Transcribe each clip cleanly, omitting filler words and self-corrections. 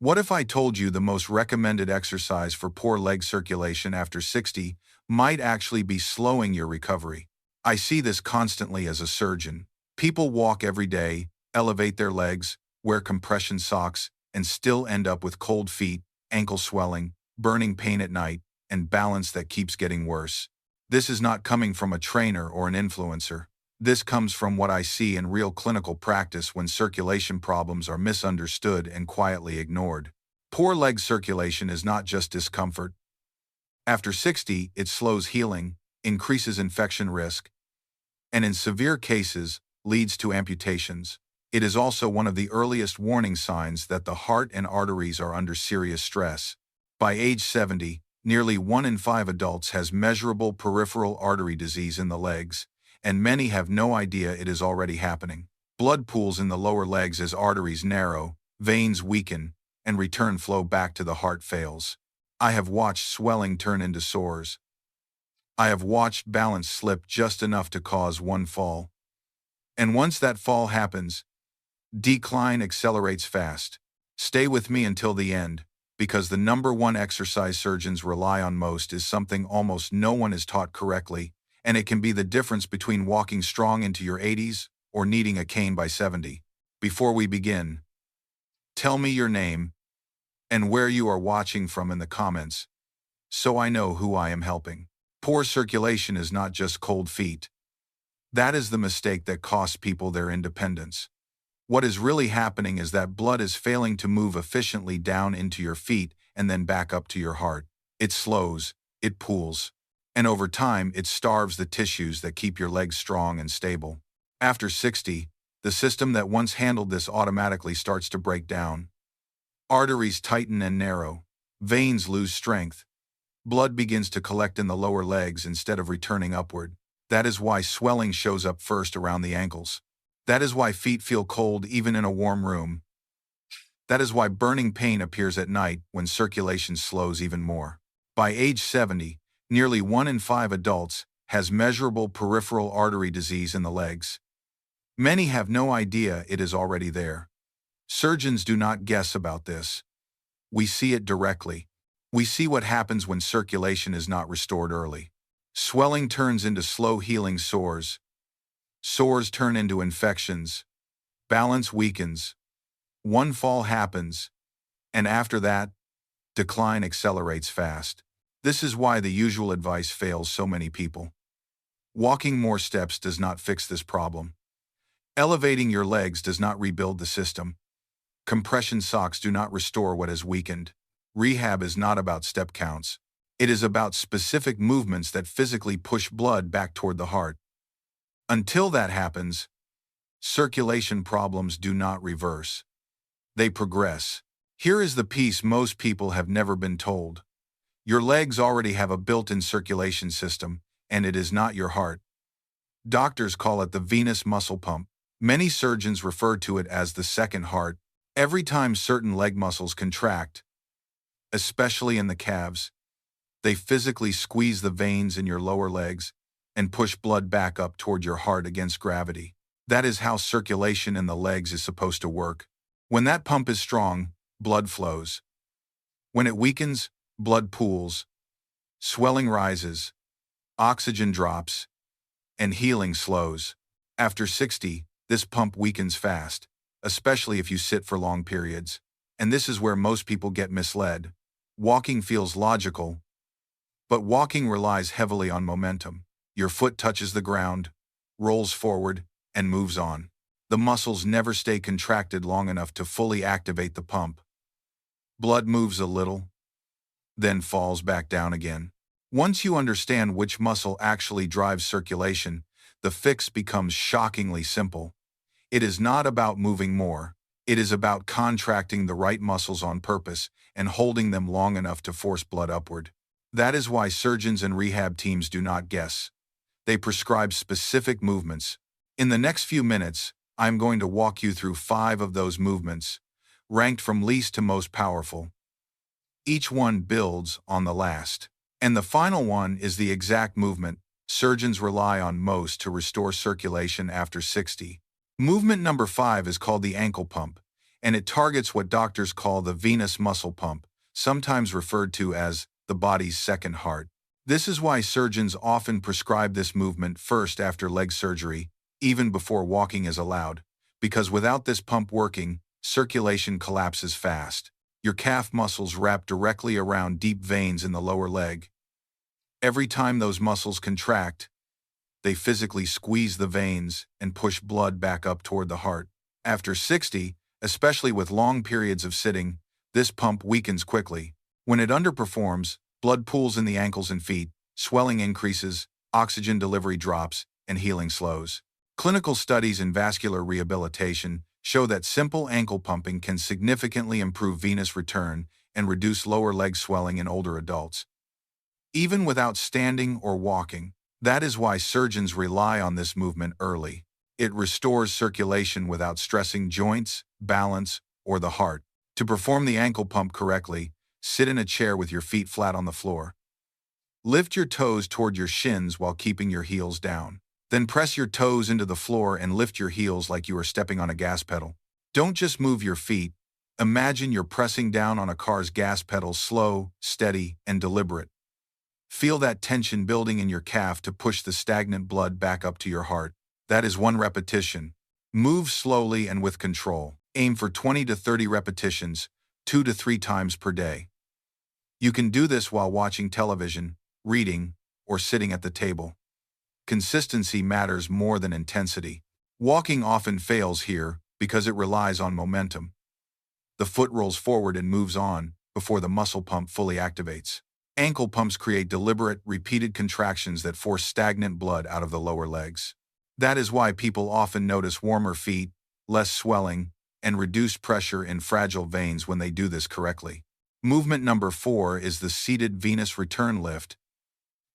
What if I told you the most recommended exercise for poor leg circulation after 60 might actually be slowing your recovery? I see this constantly as a surgeon. People walk every day, elevate their legs, wear compression socks, and still end up with cold feet, ankle swelling, burning pain at night, and balance that keeps getting worse. This is not coming from a trainer or an influencer. This comes from what I see in real clinical practice when circulation problems are misunderstood and quietly ignored. Poor leg circulation is not just discomfort. After 60, it slows healing, increases infection risk, and in severe cases, leads to amputations. It is also one of the earliest warning signs that the heart and arteries are under serious stress. By age 70, nearly 1 in 5 adults has measurable peripheral artery disease in the legs, and many have no idea it is already happening. Blood pools in the lower legs as arteries narrow, veins weaken, and return flow back to the heart fails. I have watched swelling turn into sores. I have watched balance slip just enough to cause one fall. And once that fall happens, decline accelerates fast. Stay with me until the end, because the number one exercise surgeons rely on most is something almost no one is taught correctly, and it can be the difference between walking strong into your 80s or needing a cane by 70. Before we begin, tell me your name and where you are watching from in the comments, so I know who I am helping. Poor circulation is not just cold feet. That is the mistake that costs people their independence. What is really happening is that blood is failing to move efficiently down into your feet and then back up to your heart. It slows, it pools, and over time it starves the tissues that keep your legs strong and stable. After 60, the system that once handled this automatically starts to break down. Arteries tighten and narrow, veins lose strength, blood begins to collect in the lower legs instead of returning upward. That is why swelling shows up first around the ankles. That is why feet feel cold even in a warm room. That is why burning pain appears at night when circulation slows even more. By age 70, nearly 1 in 5 adults has measurable peripheral artery disease in the legs. Many have no idea it is already there. Surgeons do not guess about this. We see it directly. We see what happens when circulation is not restored early. Swelling turns into slow healing sores. Sores turn into infections. Balance weakens. One fall happens. And after that, decline accelerates fast. This is why the usual advice fails so many people. Walking more steps does not fix this problem. Elevating your legs does not rebuild the system. Compression socks do not restore what is weakened. Rehab is not about step counts. It is about specific movements that physically push blood back toward the heart. Until that happens, circulation problems do not reverse. They progress. Here is the piece most people have never been told. Your legs already have a built-in circulation system, and it is not your heart. Doctors call it the venous muscle pump. Many surgeons refer to it as the second heart. Every time certain leg muscles contract, especially in the calves, they physically squeeze the veins in your lower legs and push blood back up toward your heart against gravity. That is how circulation in the legs is supposed to work. When that pump is strong, blood flows. When it weakens, blood pools, swelling rises, oxygen drops, and healing slows. After 60, this pump weakens fast, especially if you sit for long periods. And this is where most people get misled. Walking feels logical, but walking relies heavily on momentum. Your foot touches the ground, rolls forward, and moves on. The muscles never stay contracted long enough to fully activate the pump. Blood moves a little, then falls back down again. Once you understand which muscle actually drives circulation, the fix becomes shockingly simple. It is not about moving more. It is about contracting the right muscles on purpose and holding them long enough to force blood upward. That is why surgeons and rehab teams do not guess. They prescribe specific movements. In the next few minutes, I'm going to walk you through 5 of those movements, ranked from least to most powerful. Each one builds on the last. And the final one is the exact movement surgeons rely on most to restore circulation after 60. Movement number 5 is called the ankle pump, and it targets what doctors call the venous muscle pump, sometimes referred to as the body's second heart. This is why surgeons often prescribe this movement first after leg surgery, even before walking is allowed, because without this pump working, circulation collapses fast. Your calf muscles wrap directly around deep veins in the lower leg. Every time those muscles contract, they physically squeeze the veins and push blood back up toward the heart. After 60, especially with long periods of sitting, this pump weakens quickly. When it underperforms, blood pools in the ankles and feet, swelling increases, oxygen delivery drops, and healing slows. Clinical studies in vascular rehabilitation show that simple ankle pumping can significantly improve venous return and reduce lower leg swelling in older adults, even without standing or walking. That is why surgeons rely on this movement early. It restores circulation without stressing joints, balance, or the heart. To perform the ankle pump correctly, sit in a chair with your feet flat on the floor. Lift your toes toward your shins while keeping your heels down. Then press your toes into the floor and lift your heels like you are stepping on a gas pedal. Don't just move your feet. Imagine you're pressing down on a car's gas pedal, slow, steady, and deliberate. Feel that tension building in your calf to push the stagnant blood back up to your heart. That is 1 repetition. Move slowly and with control. Aim for 20 to 30 repetitions, 2 to 3 times per day. You can do this while watching television, reading, or sitting at the table. Consistency matters more than intensity. Walking often fails here because it relies on momentum. The foot rolls forward and moves on before the muscle pump fully activates. Ankle pumps create deliberate, repeated contractions that force stagnant blood out of the lower legs. That is why people often notice warmer feet, less swelling, and reduced pressure in fragile veins when they do this correctly. Movement number 4 is the seated venous return lift,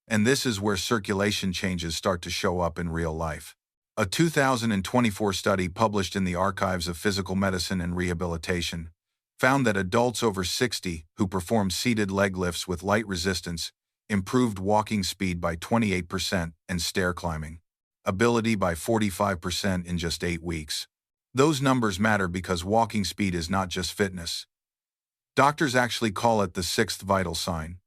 and this is where circulation changes start to show up in real life. A 2024 study published in the Archives of Physical Medicine and Rehabilitation found that adults over 60 who performed seated leg lifts with light resistance improved walking speed by 28% and stair climbing ability by 45% in just 8 weeks. Those numbers matter because walking speed is not just fitness. Doctors actually call it the 6th vital sign.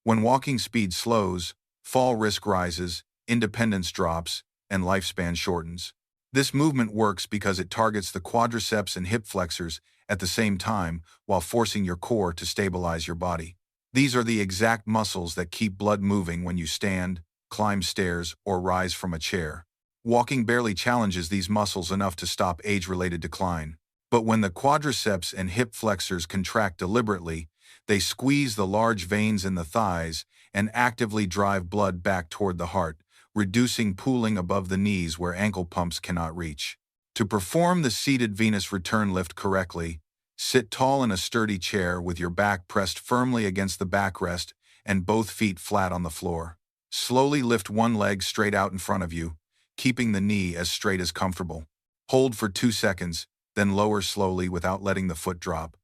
When walking speed slows, fall risk rises, independence drops, and lifespan shortens. This movement works because it targets the quadriceps and hip flexors at the same time while forcing your core to stabilize your body. These are the exact muscles that keep blood moving when you stand, climb stairs, or rise from a chair. Walking barely challenges these muscles enough to stop age-related decline. But when the quadriceps and hip flexors contract deliberately, they squeeze the large veins in the thighs and actively drive blood back toward the heart, reducing pooling above the knees where ankle pumps cannot reach. To perform the seated venous return lift correctly, sit tall in a sturdy chair with your back pressed firmly against the backrest and both feet flat on the floor. Slowly lift one leg straight out in front of you, keeping the knee as straight as comfortable. Hold for 2 seconds, then lower slowly without letting the foot drop.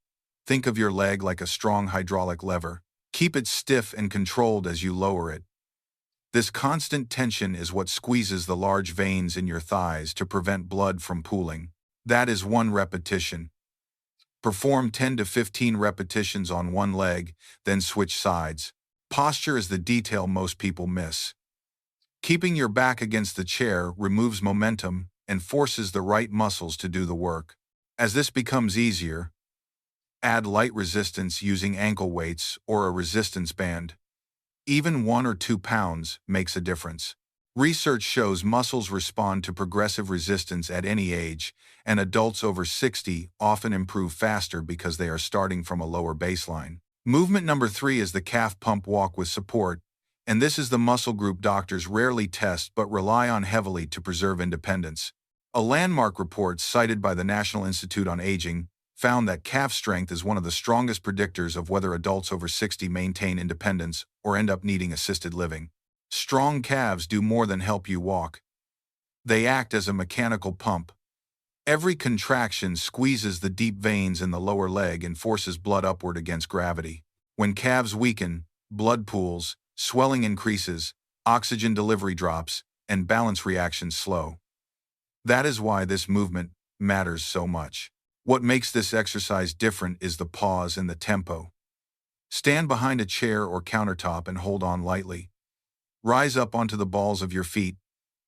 Think of your leg like a strong hydraulic lever. Keep it stiff and controlled as you lower it. This constant tension is what squeezes the large veins in your thighs to prevent blood from pooling. That is 1 repetition. Perform 10 to 15 repetitions on one leg, then switch sides. Posture is the detail most people miss. Keeping your back against the chair removes momentum and forces the right muscles to do the work. As this becomes easier, add light resistance using ankle weights or a resistance band. Even 1 or 2 pounds makes a difference. Research shows muscles respond to progressive resistance at any age, and adults over 60 often improve faster because they are starting from a lower baseline. Movement number 3 is the calf pump walk with support, and this is the muscle group doctors rarely test but rely on heavily to preserve independence. A landmark report cited by the National Institute on Aging found that calf strength is one of the strongest predictors of whether adults over 60 maintain independence or end up needing assisted living. Strong calves do more than help you walk. They act as a mechanical pump. Every contraction squeezes the deep veins in the lower leg and forces blood upward against gravity. When calves weaken, blood pools, swelling increases, oxygen delivery drops, and balance reactions slow. That is why this movement matters so much. What makes this exercise different is the pause and the tempo. Stand behind a chair or countertop and hold on lightly. Rise up onto the balls of your feet,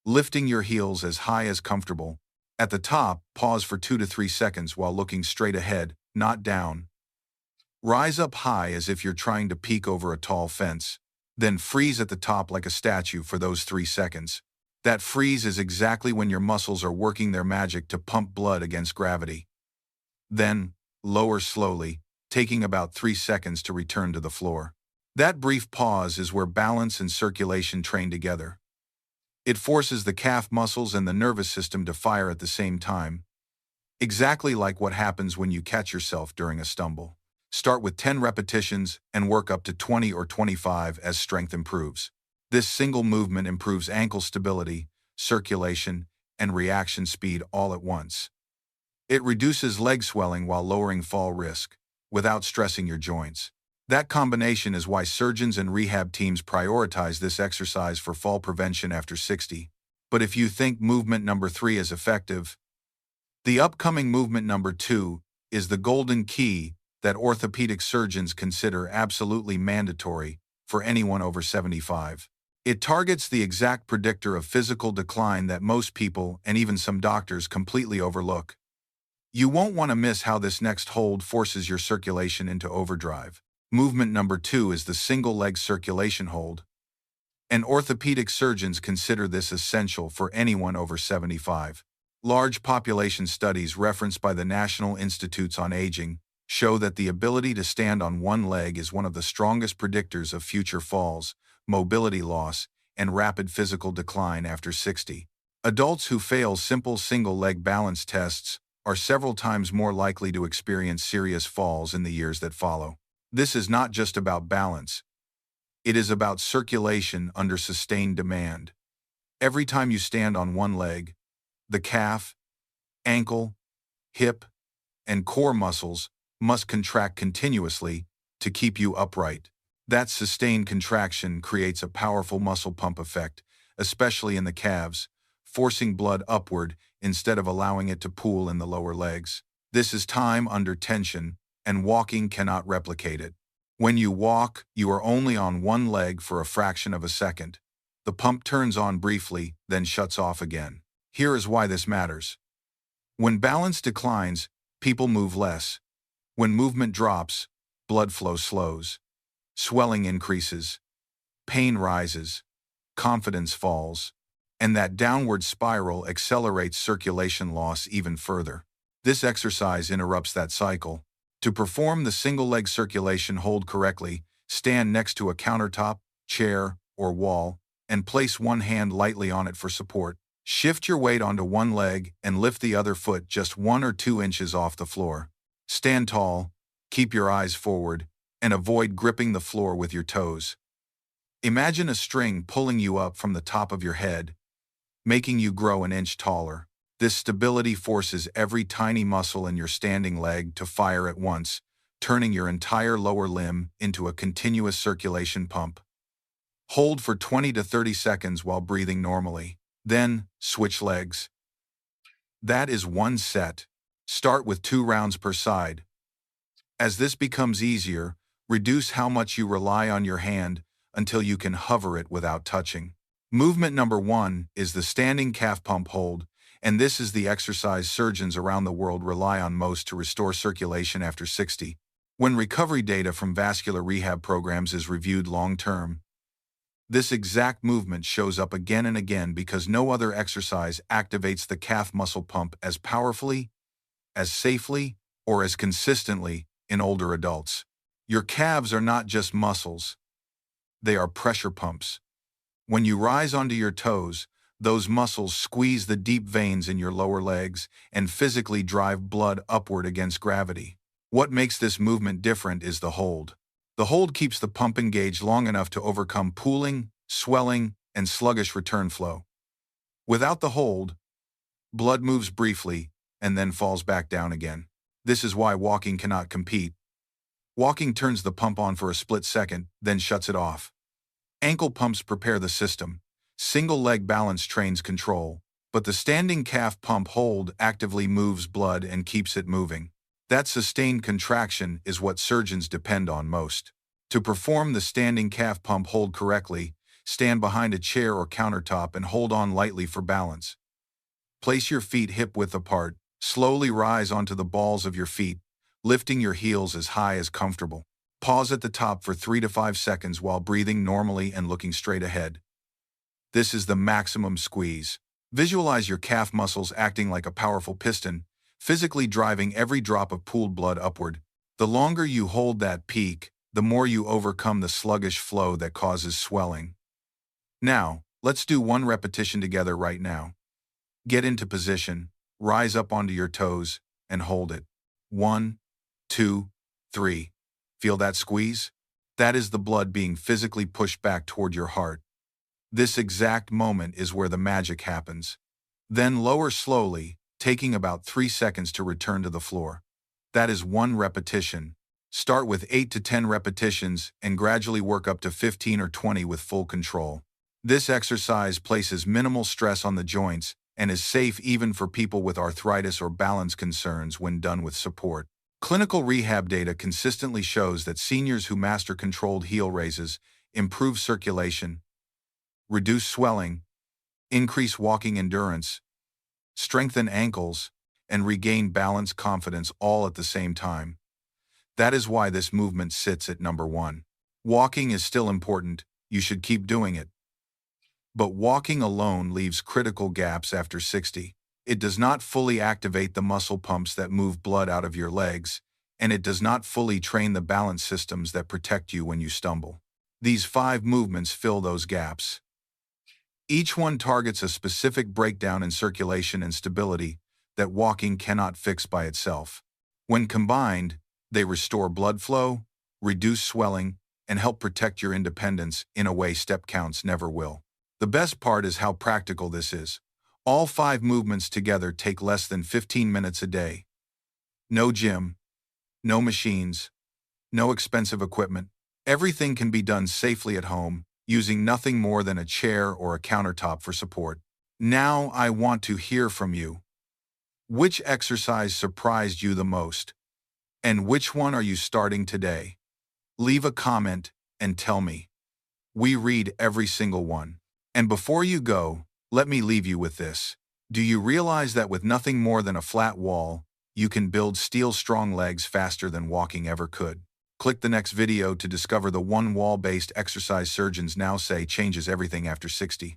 lifting your heels as high as comfortable. At the top, pause for 2 to 3 seconds while looking straight ahead, not down. Rise up high as if you're trying to peek over a tall fence. Then freeze at the top like a statue for those 3 seconds. That freeze is exactly when your muscles are working their magic to pump blood against gravity. Then, lower slowly, taking about 3 seconds to return to the floor. That brief pause is where balance and circulation train together. It forces the calf muscles and the nervous system to fire at the same time, exactly like what happens when you catch yourself during a stumble. Start with 10 repetitions and work up to 20 or 25 as strength improves. This single movement improves ankle stability, circulation, and reaction speed all at once. It reduces leg swelling while lowering fall risk, without stressing your joints. That combination is why surgeons and rehab teams prioritize this exercise for fall prevention after 60. But if you think movement number 3 is effective, the upcoming movement number 2 is the golden key that orthopedic surgeons consider absolutely mandatory for anyone over 75. It targets the exact predictor of physical decline that most people and even some doctors completely overlook. You won't want to miss how this next hold forces your circulation into overdrive. Movement number 2 is the single leg circulation hold, and orthopedic surgeons consider this essential for anyone over 75. Large population studies referenced by the National Institutes on Aging show that the ability to stand on one leg is one of the strongest predictors of future falls, mobility loss, and rapid physical decline after 60. Adults who fail simple single-leg balance tests are several times more likely to experience serious falls in the years that follow. This is not just about balance. It is about circulation under sustained demand. Every time you stand on one leg, the calf, ankle, hip, and core muscles must contract continuously to keep you upright. That sustained contraction creates a powerful muscle pump effect, especially in the calves, forcing blood upward instead of allowing it to pool in the lower legs. This is time under tension, and walking cannot replicate it. When you walk, you are only on one leg for a fraction of a second. The pump turns on briefly, then shuts off again. Here is why this matters. When balance declines, people move less. When movement drops, blood flow slows. Swelling increases. Pain rises. Confidence falls. And that downward spiral accelerates circulation loss even further. This exercise interrupts that cycle. To perform the single-leg circulation hold correctly, stand next to a countertop, chair, or wall, and place one hand lightly on it for support. Shift your weight onto one leg and lift the other foot just 1 or 2 inches off the floor. Stand tall, keep your eyes forward, and avoid gripping the floor with your toes. Imagine a string pulling you up from the top of your head, making you grow an inch taller. This stability forces every tiny muscle in your standing leg to fire at once, turning your entire lower limb into a continuous circulation pump. Hold for 20 to 30 seconds while breathing normally. Then, switch legs. That is one set. Start with 2 rounds per side. As this becomes easier, reduce how much you rely on your hand until you can hover it without touching. Movement number 1 is the standing calf pump hold, and this is the exercise surgeons around the world rely on most to restore circulation after 60. When recovery data from vascular rehab programs is reviewed long-term, this exact movement shows up again and again because no other exercise activates the calf muscle pump as powerfully, as safely, or as consistently in older adults. Your calves are not just muscles. They are pressure pumps. When you rise onto your toes, those muscles squeeze the deep veins in your lower legs and physically drive blood upward against gravity. What makes this movement different is the hold. The hold keeps the pump engaged long enough to overcome pooling, swelling, and sluggish return flow. Without the hold, blood moves briefly and then falls back down again. This is why walking cannot compete. Walking turns the pump on for a split second, then shuts it off. Ankle pumps prepare the system. Single leg balance trains control. But the standing calf pump hold actively moves blood and keeps it moving. That sustained contraction is what surgeons depend on most. To perform the standing calf pump hold correctly, stand behind a chair or countertop and hold on lightly for balance. Place your feet hip-width apart. Slowly rise onto the balls of your feet, lifting your heels as high as comfortable. Pause at the top for 3 to 5 seconds while breathing normally and looking straight ahead. This is the maximum squeeze. Visualize your calf muscles acting like a powerful piston, physically driving every drop of pooled blood upward. The longer you hold that peak, the more you overcome the sluggish flow that causes swelling. Now, let's do one repetition together right now. Get into position, rise up onto your toes, and hold it. 1, 2, 3. Feel that squeeze? That is the blood being physically pushed back toward your heart. This exact moment is where the magic happens. Then lower slowly, taking about 3 seconds to return to the floor. That is one repetition. Start with 8 to 10 repetitions and gradually work up to 15 or 20 with full control. This exercise places minimal stress on the joints and is safe even for people with arthritis or balance concerns when done with support. Clinical rehab data consistently shows that seniors who master controlled heel raises improve circulation, reduce swelling, increase walking endurance, strengthen ankles, and regain balance confidence all at the same time. That is why this movement sits at number 1. Walking is still important, you should keep doing it. But walking alone leaves critical gaps after 60. It does not fully activate the muscle pumps that move blood out of your legs, and it does not fully train the balance systems that protect you when you stumble. These 5 movements fill those gaps. Each one targets a specific breakdown in circulation and stability that walking cannot fix by itself. When combined, they restore blood flow, reduce swelling, and help protect your independence in a way step counts never will. The best part is how practical this is. All 5 movements together take less than 15 minutes a day. No gym, no machines, no expensive equipment. Everything can be done safely at home, using nothing more than a chair or a countertop for support. Now I want to hear from you. Which exercise surprised you the most? And which one are you starting today? Leave a comment and tell me. We read every single one. And before you go, let me leave you with this. Do you realize that with nothing more than a flat wall, you can build steel-strong legs faster than walking ever could? Click the next video to discover the one wall-based exercise surgeons now say changes everything after 60.